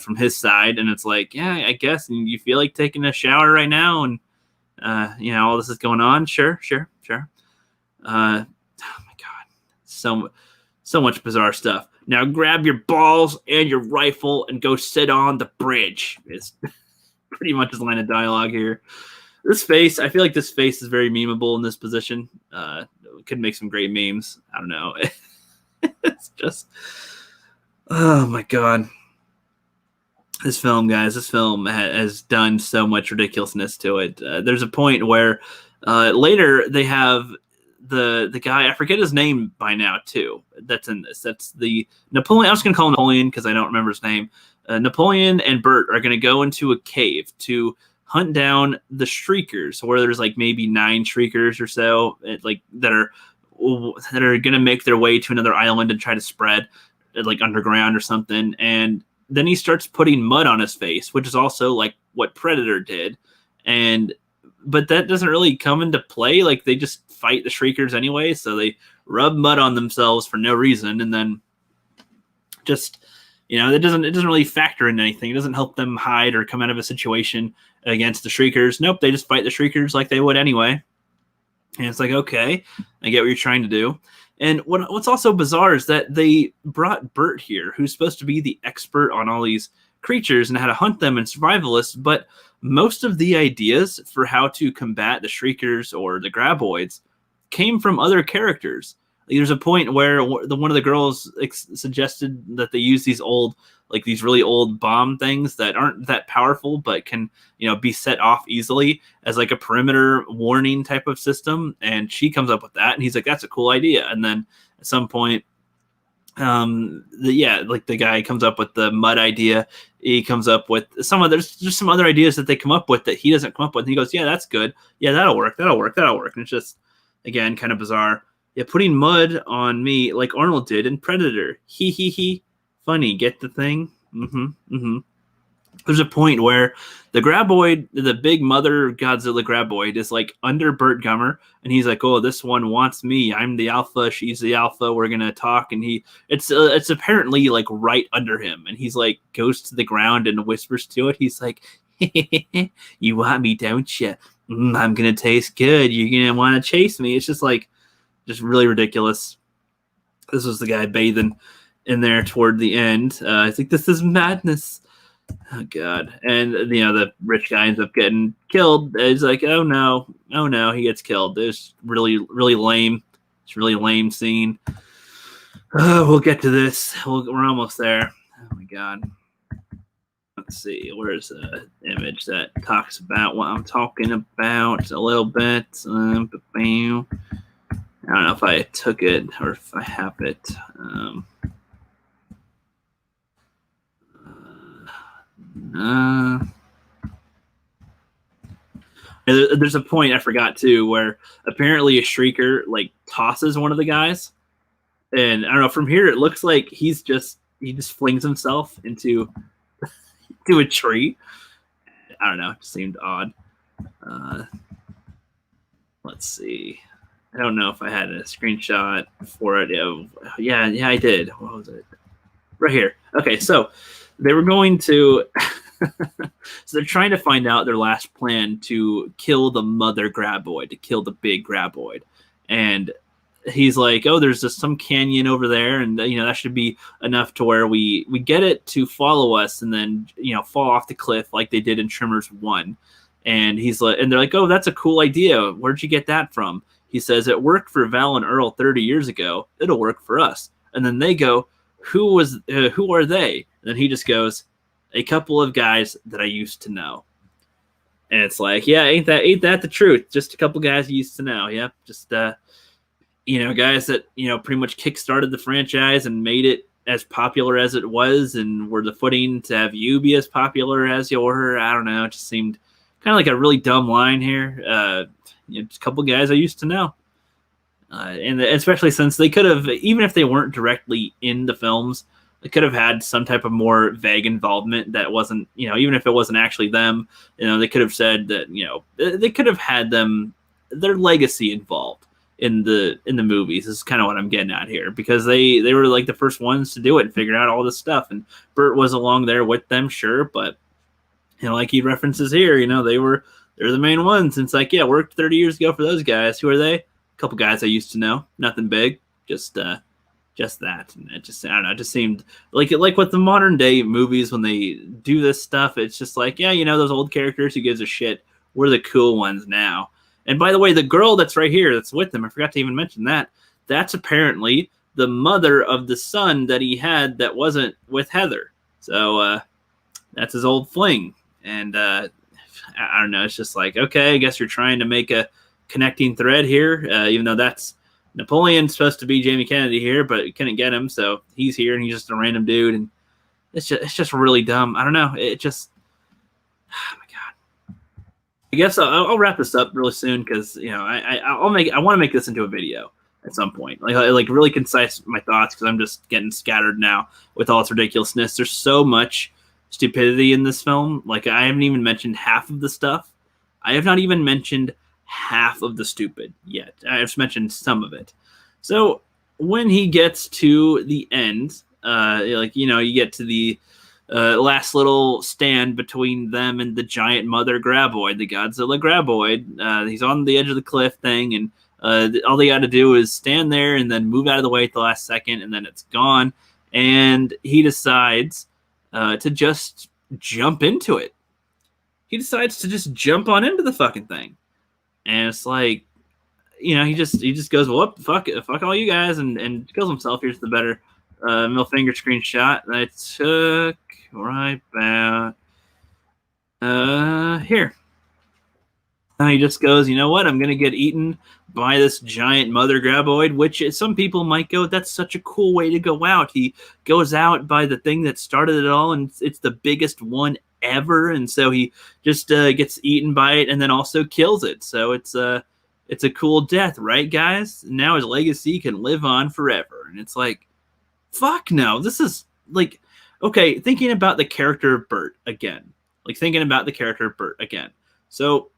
From his side, and it's like, yeah, I guess, and you feel like taking a shower right now, and all this is going on. Sure. Oh my god, so much bizarre stuff. Now grab your balls and your rifle and go sit on the bridge. It's pretty much his line of dialogue here. This face, I feel like this face is very memeable in this position. Could make some great memes. I don't know. It's just, oh my god. This film, guys, has done so much ridiculousness to it. There's a point where later they have the guy, I forget his name by now, too, that's in this. That's the Napoleon. I was going to call him Napoleon because I don't remember his name. Napoleon and Bert are going to go into a cave to hunt down the Shriekers, where there's like maybe 9 Shriekers or so, that are going to make their way to another island and try to spread, like underground or something. And then he starts putting mud on his face, which is also like what Predator did. But that doesn't really come into play. Like, they just fight the Shriekers anyway. So they rub mud on themselves for no reason. And then just, it doesn't really factor in anything. It doesn't help them hide or come out of a situation against the Shriekers. Nope. They just fight the Shriekers like they would anyway. And it's like, okay, I get what you're trying to do. And what's also bizarre is that they brought Bert here, who's supposed to be the expert on all these creatures and how to hunt them and survivalists, but most of the ideas for how to combat the Shriekers or the Graboids came from other characters. There's a point where one of the girls suggested that they use these really old bomb things that aren't that powerful, but can, be set off easily as like a perimeter warning type of system. And she comes up with that, and he's like, that's a cool idea. And then at some point, the guy comes up with the mud idea. He comes up with there's just some other ideas that they come up with that he doesn't come up with. And he goes, yeah, that's good. Yeah, that'll work. And it's just, again, kind of bizarre. Yeah, putting mud on me like Arnold did in Predator. He. Funny, get the thing? There's a point where the Graboid, the big mother Godzilla Graboid, is like under Bert Gummer, and he's like, oh, this one wants me. I'm the alpha, she's the alpha, we're gonna talk. And it's apparently like right under him, and he's like goes to the ground and whispers to it. He's like, you want me, don't you? I'm gonna taste good. You're gonna want to chase me. It's just like, just really ridiculous. This was the guy bathing in there toward the end. I think this is madness. Oh god. And the rich guy ends up getting killed. It's like, oh no, he gets killed. It's really, really lame. It's a really lame scene. We'll get to this. We're almost there. Oh my god. Let's see. Where's the image that talks about what I'm talking about a little bit? I don't know if I took it or if I have it. There's a point I forgot too where apparently a Shrieker like tosses one of the guys, and I don't know. From here, it looks like he just flings himself into a tree. I don't know. It just seemed odd. Uh, let's see. I don't know if I had a screenshot for it. Yeah, I did. What was it? Right here. Okay, so they were going to. So they're trying to find out their last plan to kill the mother graboid, to kill the big graboid, and he's like, "Oh, there's just some canyon over there, and that should be enough to where we get it to follow us, and then fall off the cliff like they did in Tremors 1." And he's like, and they're like, "Oh, that's a cool idea. Where'd you get that from?" He says, "It worked for Val and Earl 30 years ago. It'll work for us." And then they go, who are they? And then he just goes, "A couple of guys that I used to know." And it's like, yeah, ain't that the truth? Just a couple guys you used to know. Yep, just guys that pretty much kickstarted the franchise and made it as popular as it was, and were the footing to have you be as popular as you were. I don't know. It just seemed kind of like a really dumb line here. Just a couple guys I used to know. And especially since they could have, even if they weren't directly in the films, they could have had some type of more vague involvement that wasn't, even if it wasn't actually them, they could have said that, they could have had their legacy involved in the movies. This is kind of what I'm getting at here, because they were like the first ones to do it and figure out all this stuff. And Bert was along there with them, sure, but like he references here, they're the main ones. And it's like, yeah, worked 30 years ago for those guys. Who are they? Couple guys I used to know, nothing big, just that. And it just, I don't know, it just seemed like with the modern day movies, when they do this stuff, it's just like, yeah, those old characters, who gives a shit? We're the cool ones now. And by the way, the girl that's right here, that's with them, I forgot to even mention that, that's apparently the mother of the son that he had that wasn't with Heather. So that's his old fling. And I don't know, it's just like, okay, I guess you're trying to make a connecting thread here, even though that's Napoleon's supposed to be Jamie Kennedy here, but you couldn't get him, so he's here, and he's just a random dude, and it's just really dumb. I don't know. It just, oh my god. I guess I'll wrap this up really soon, because I want to make this into a video at some point, like really concise my thoughts, because I'm just getting scattered now with all its ridiculousness. There's so much stupidity in this film. Like, I haven't even mentioned half of the stuff. I have not even mentioned half of the stupid yet. I've just mentioned some of it. So when he gets to the end, you get to the last little stand between them and the giant mother graboid, the Godzilla graboid. He's on the edge of the cliff thing, and all they got to do is stand there and then move out of the way at the last second, and then it's gone. And he decides to just jump into it. He decides to just jump on into the fucking thing. And it's like, he just goes, well, fuck it, fuck all you guys, and kills himself. Here's the better middle finger screenshot that I took right about here. And he just goes, you know what? I'm gonna get eaten by this giant mother graboid, which some people might go, that's such a cool way to go out. He goes out by the thing that started it all, and it's the biggest one ever, and so he just gets eaten by it, and then also kills it. So it's a cool death, right, guys? Now his legacy can live on forever. And it's like, fuck no. This is like, okay, thinking about the character of Bert again. So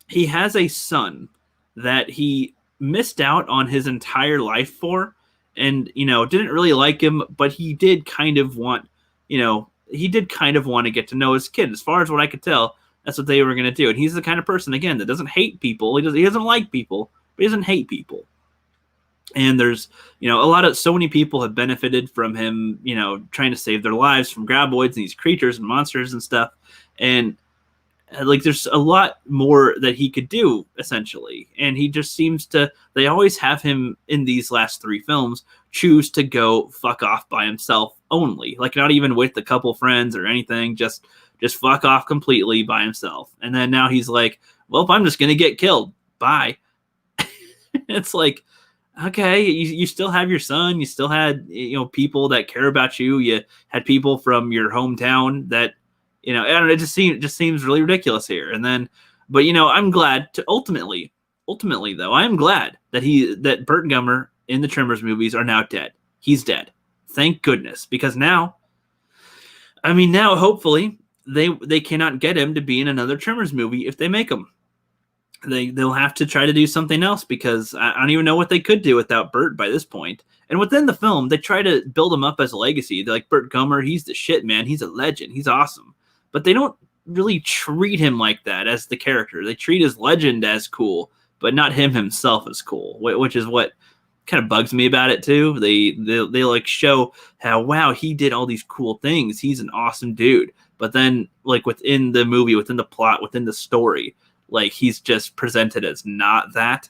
he has a son that he missed out on his entire life for, and didn't really like him, but he did kind of want to get to know his kid. As far as what I could tell, that's what they were going to do. And he's the kind of person, again, that doesn't hate people. He doesn't like people, but he doesn't hate people. And there's, so many people have benefited from him, trying to save their lives from graboids and these creatures and monsters and stuff. And there's a lot more that he could do, essentially. And he just seems to, they always have him in these last 3 films choose to go fuck off by himself only. Like, not even with a couple friends or anything, just fuck off completely by himself. And then now he's like, well, I'm just going to get killed. Bye. It's like, okay, you still have your son. You still had, people that care about you. You had people from your hometown that, I don't know, it just seems really ridiculous here. And then, but I'm glad to ultimately though, I'm glad that Bert Gummer in the Tremors movies are now dead. He's dead. Thank goodness. Because now hopefully they cannot get him to be in another Tremors movie if they make him. They'll have to try to do something else, because I don't even know what they could do without Bert by this point. And within the film, they try to build him up as a legacy. They're like, Bert Gummer, he's the shit, man. He's a legend. He's awesome. But they don't really treat him like that as the character. They treat his legend as cool, but not him himself as cool, which is what kind of bugs me about it too. They like show how, wow, he did all these cool things. He's an awesome dude. But then, like, within the movie, within the plot, within the story, like, he's just presented as not that.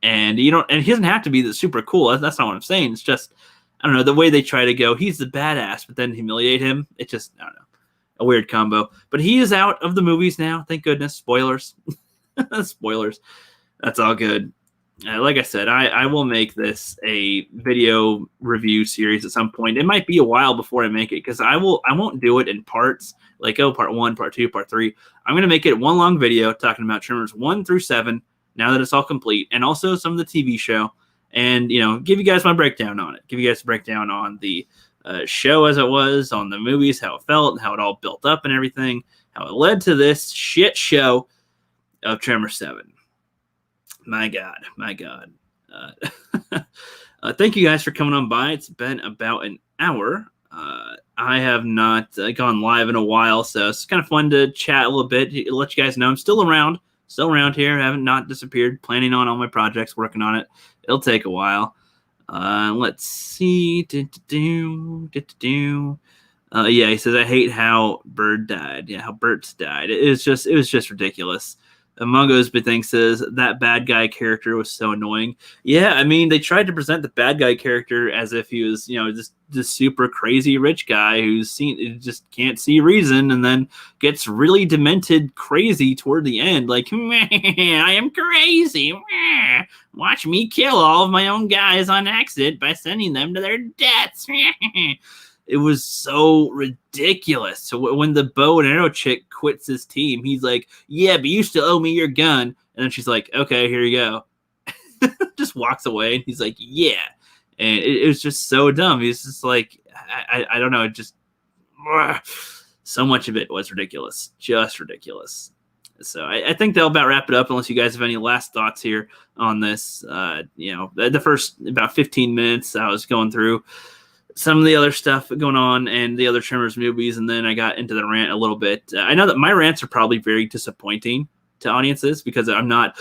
And he doesn't have to be the super cool. That's not what I'm saying. It's just, I don't know, the way they try to go, he's the badass, but then humiliate him. It just, I don't know, a weird combo. But he is out of the movies now. Thank goodness. Spoilers. Spoilers. That's all good. Like I said, I will make this a video review series at some point. It might be a while before I make it, because I won't do it in parts, like, part 1, part 2, part 3. I'm going to make it one long video talking about Tremors 1 through 7, now that it's all complete, and also some of the TV show, and, give you guys my breakdown on it. Give you guys a breakdown on the show as it was, on the movies, how it felt, and how it all built up and everything, how it led to this shit show of Tremors 7. My God. Thank you guys for coming on by. It's been about an hour. I have not gone live in a while, so it's kind of fun to chat a little bit, let you guys know I'm still around here. I haven't not disappeared. Planning on all my projects, working on it. It'll take a while. Let's see. Yeah, he says, I hate how Bird died. Yeah, how Bert's died. It was just ridiculous. Mongo's Thing says that bad guy character was so annoying. Yeah, I mean, they tried to present the bad guy character as if he was, this super crazy rich guy who's just can't see reason, and then gets really demented crazy toward the end. Like, I am crazy. Watch me kill all of my own guys on accident by sending them to their deaths. It was so ridiculous. So when the bow and arrow chick quits his team, he's like, yeah, but you still owe me your gun. And then she's like, okay, here you go. Just walks away. And he's like, yeah. And it was just so dumb. He's just like, I don't know. It just, so much of it was ridiculous. Just ridiculous. So I think that'll about wrap it up, unless you guys have any last thoughts here on this. The first about 15 minutes I was going through some of the other stuff going on and the other Tremors movies, and then I got into the rant a little bit. I know that my rants are probably very disappointing to audiences, because I'm not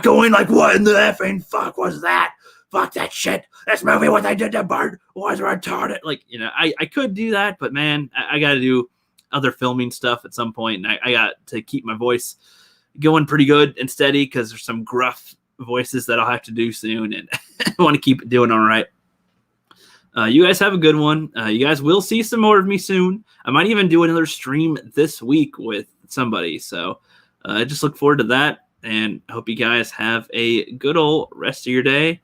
going like, what in the effing fuck was that? Fuck that shit. This movie, what they did to Bart was retarded. Like, I could do that, but man, I got to do other filming stuff at some point, and I got to keep my voice going pretty good and steady, because there's some gruff voices that I'll have to do soon, and I want to keep it doing all right. You guys have a good one. You guys will see some more of me soon. I might even do another stream this week with somebody. So just look forward to that. And I hope you guys have a good old rest of your day.